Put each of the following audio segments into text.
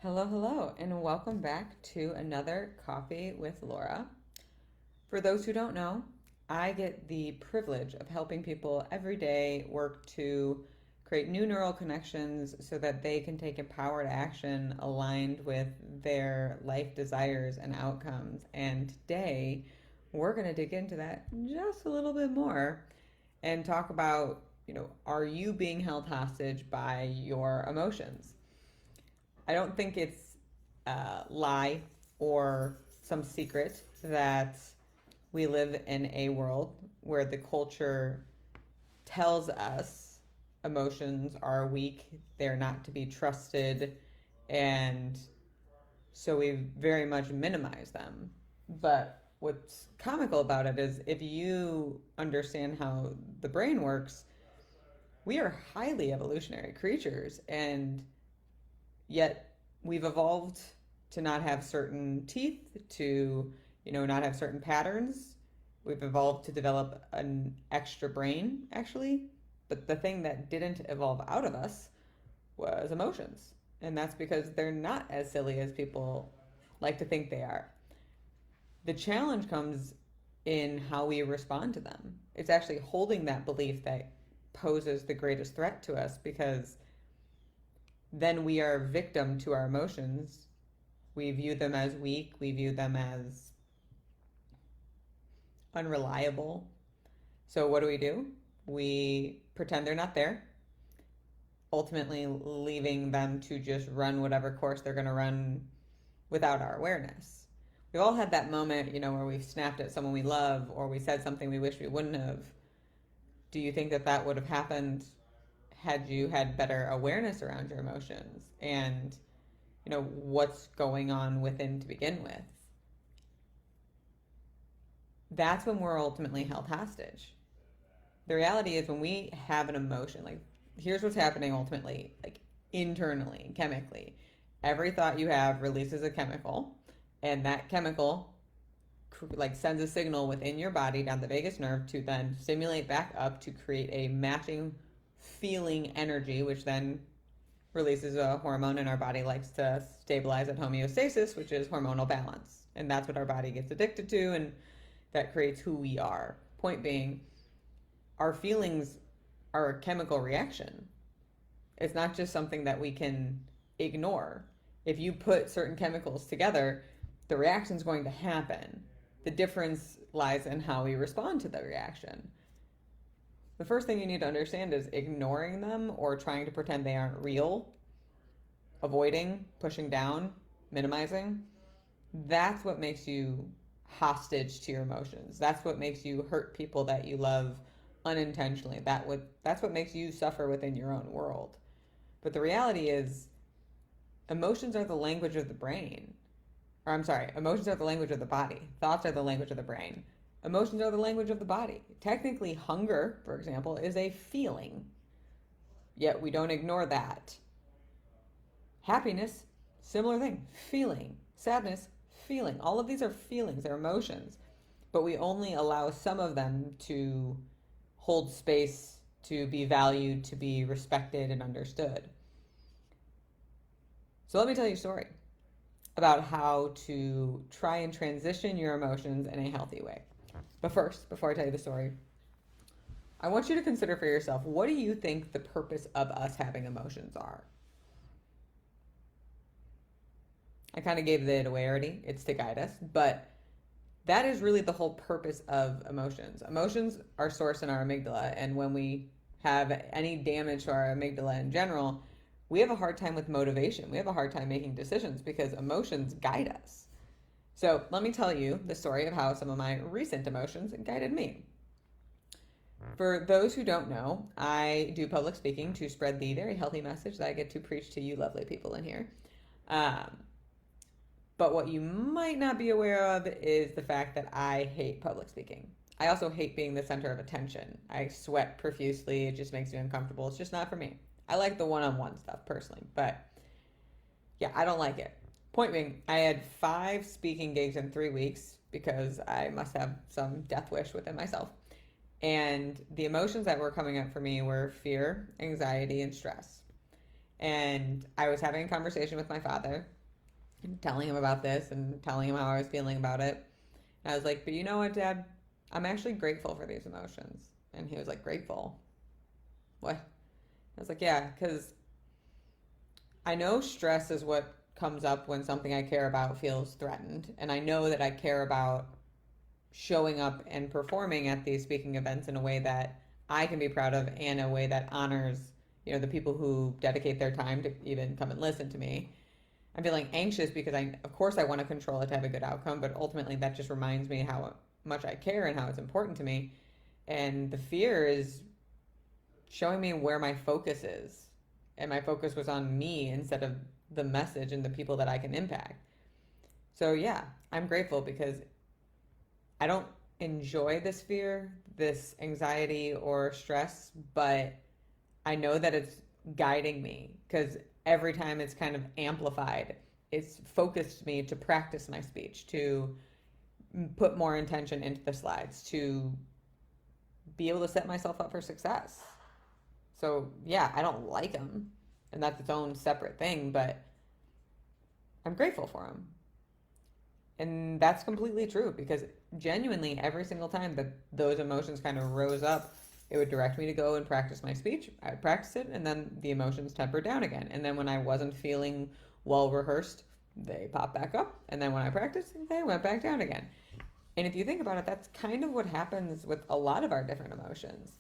Hello, hello, and welcome back to another Coffee with Laura. For those who don't know, I get the privilege of helping people every day work to create new neural connections so that they can take empowered action aligned with their life desires and outcomes. And today, we're going to dig into that just a little bit more and talk about, are you being held hostage by your emotions? I don't think it's a lie or some secret that we live in a world where the culture tells us emotions are weak, they're not to be trusted, and so we very much minimize them. But what's comical about it is if you understand how the brain works, we are highly evolutionary creatures, and yet we've evolved to not have certain teeth, to, not have certain patterns. We've evolved to develop an extra brain, actually. But the thing that didn't evolve out of us was emotions. And that's because they're not as silly as people like to think they are. The challenge comes in how we respond to them. It's actually holding that belief that poses the greatest threat to us, because then we are victim to our emotions. We view them as weak. We view them as unreliable. So what do? We pretend they're not there, ultimately leaving them to just run whatever course they're going to run without our awareness. We've all had that moment, where we've snapped at someone we love or we said something we wish we wouldn't have. Do you think that that would have happened had you had better awareness around your emotions and what's going on within to begin with? That's when we're ultimately held hostage. The reality is, when we have an emotion, like, here's what's happening ultimately, like, internally, chemically. Every thought you have releases a chemical, and that chemical like sends a signal within your body down the vagus nerve to then stimulate back up to create a matching feeling energy, which then releases a hormone, and our body likes to stabilize at homeostasis, which is hormonal balance. And that's what our body gets addicted to, and that creates who we are. Point being, our feelings are a chemical reaction. It's not just something that we can ignore. If you put certain chemicals together, the reaction's going to happen. The difference lies in how we respond to the reaction. The first thing you need to understand is ignoring them or trying to pretend they aren't real, avoiding, pushing down, minimizing. That's what makes you hostage to your emotions. That's what makes you hurt people that you love unintentionally. That's what makes you suffer within your own world. But the reality is, emotions are the language of the brain. Or I'm sorry, emotions are the language of the body. Thoughts are the language of the brain. Emotions are the language of the body. Technically, hunger, for example, is a feeling. Yet we don't ignore that. Happiness, similar thing. Feeling. Sadness, feeling. All of these are feelings, they're emotions. But we only allow some of them to hold space, to be valued, to be respected and understood. So let me tell you a story about how to try and transition your emotions in a healthy way. But first, before I tell you the story, I want you to consider for yourself, what do you think the purpose of us having emotions are? I kind of gave it away already. It's to guide us, but that is really the whole purpose of emotions. Emotions are sourced in our amygdala, and when we have any damage to our amygdala in general, we have a hard time with motivation. We have a hard time making decisions because emotions guide us. So let me tell you the story of how some of my recent emotions guided me. For those who don't know, I do public speaking to spread the very healthy message that I get to preach to you lovely people in here. But what you might not be aware of is the fact that I hate public speaking. I also hate being the center of attention. I sweat profusely. It just makes me uncomfortable. It's just not for me. I like the one-on-one stuff personally, but yeah, I don't like it. Point being, I had 5 speaking gigs in 3 weeks because I must have some death wish within myself. And the emotions that were coming up for me were fear, anxiety, and stress. And I was having a conversation with my father and telling him about this and telling him how I was feeling about it. And I was like, but you know what, Dad? I'm actually grateful for these emotions. And he was like, grateful? What? I was like, yeah, because I know stress is what comes up when something I care about feels threatened. And I know that I care about showing up and performing at these speaking events in a way that I can be proud of and a way that honors, the people who dedicate their time to even come and listen to me. I'm feeling anxious because of course, I want to control it to have a good outcome, but ultimately that just reminds me how much I care and how it's important to me. And the fear is showing me where my focus is. And my focus was on me instead of the message and the people that I can impact. So, yeah, I'm grateful because I don't enjoy this fear, this anxiety, or stress, but I know that it's guiding me because every time it's kind of amplified, it's focused me to practice my speech, to put more intention into the slides, to be able to set myself up for success. So, yeah, I don't like them, and that's its own separate thing, but I'm grateful for them. And that's completely true because genuinely, every single time that those emotions kind of rose up, it would direct me to go and practice my speech. I would practice it, and then the emotions tempered down again. And then when I wasn't feeling well rehearsed, they popped back up. And then when I practiced, they went back down again. And if you think about it, that's kind of what happens with a lot of our different emotions.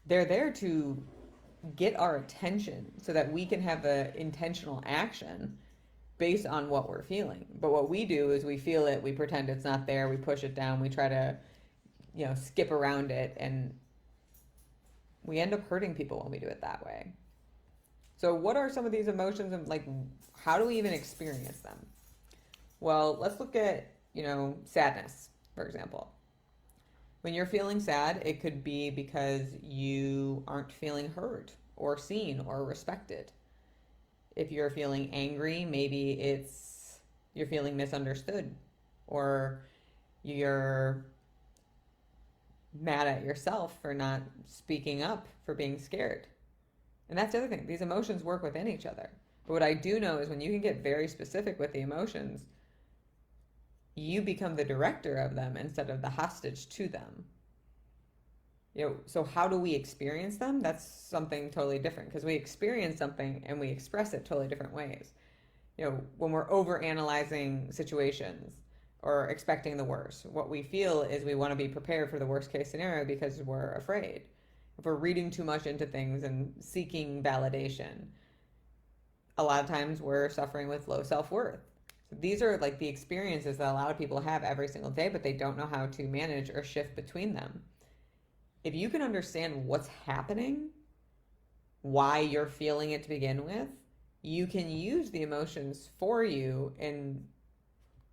They're there to get our attention so that we can have an intentional action based on what we're feeling. But what we do is we feel it, we pretend it's not there, we push it down, we try to, skip around it, and we end up hurting people when we do it that way. So what are some of these emotions and how do we even experience them? Well, let's look at, sadness, for example. When you're feeling sad, it could be because you aren't feeling heard or seen or respected. If you're feeling angry, maybe you're feeling misunderstood or you're mad at yourself for not speaking up, for being scared. And that's the other thing. These emotions work within each other. But what I do know is when you can get very specific with the emotions, you become the director of them instead of the hostage to them. So how do we experience them? That's something totally different because we experience something and we express it totally different ways. When we're over analyzing situations or expecting the worst, what we feel is we want to be prepared for the worst case scenario because we're afraid. If we're reading too much into things and seeking validation, a lot of times we're suffering with low self-worth. So these are the experiences that a lot of people have every single day, but they don't know how to manage or shift between them. If you can understand what's happening, why you're feeling it to begin with, you can use the emotions for you and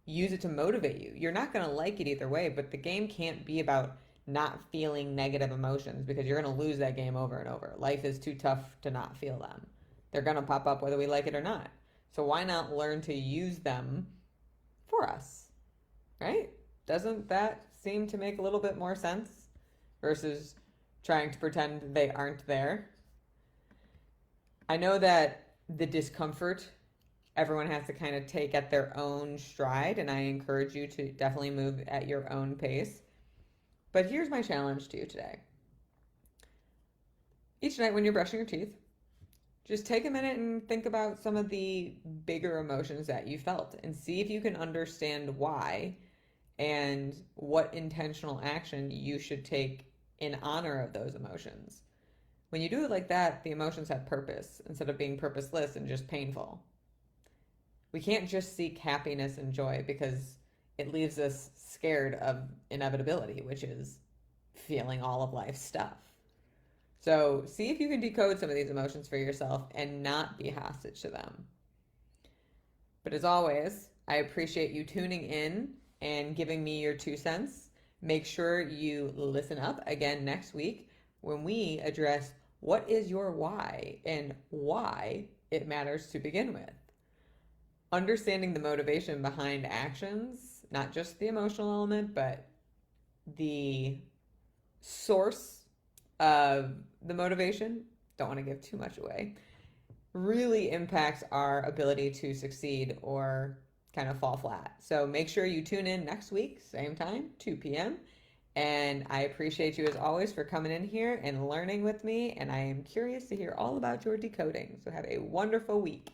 use it to motivate you. You're not going to like it either way, but the game can't be about not feeling negative emotions because you're going to lose that game over and over. Life is too tough to not feel them. They're going to pop up whether we like it or not. So why not learn to use them for us, right? Doesn't that seem to make a little bit more sense versus trying to pretend they aren't there? I know that the discomfort everyone has to kind of take at their own stride, and I encourage you to definitely move at your own pace. But here's my challenge to you today. Each night when you're brushing your teeth, just take a minute and think about some of the bigger emotions that you felt and see if you can understand why and what intentional action you should take in honor of those emotions. When you do it like that, the emotions have purpose instead of being purposeless and just painful. We can't just seek happiness and joy because it leaves us scared of inevitability, which is feeling all of life's stuff. So see if you can decode some of these emotions for yourself and not be hostage to them. But as always, I appreciate you tuning in and giving me your 2 cents. Make sure you listen up again next week when we address what is your why and why it matters to begin with. Understanding the motivation behind actions, not just the emotional element, but the source of the motivation. Don't want to give too much away. really impacts our ability to succeed or kind of fall flat. So make sure you tune in next week, same time, 2 p.m. And I appreciate you as always for coming in here and learning with me. And I am curious to hear all about your decoding. So have a wonderful week.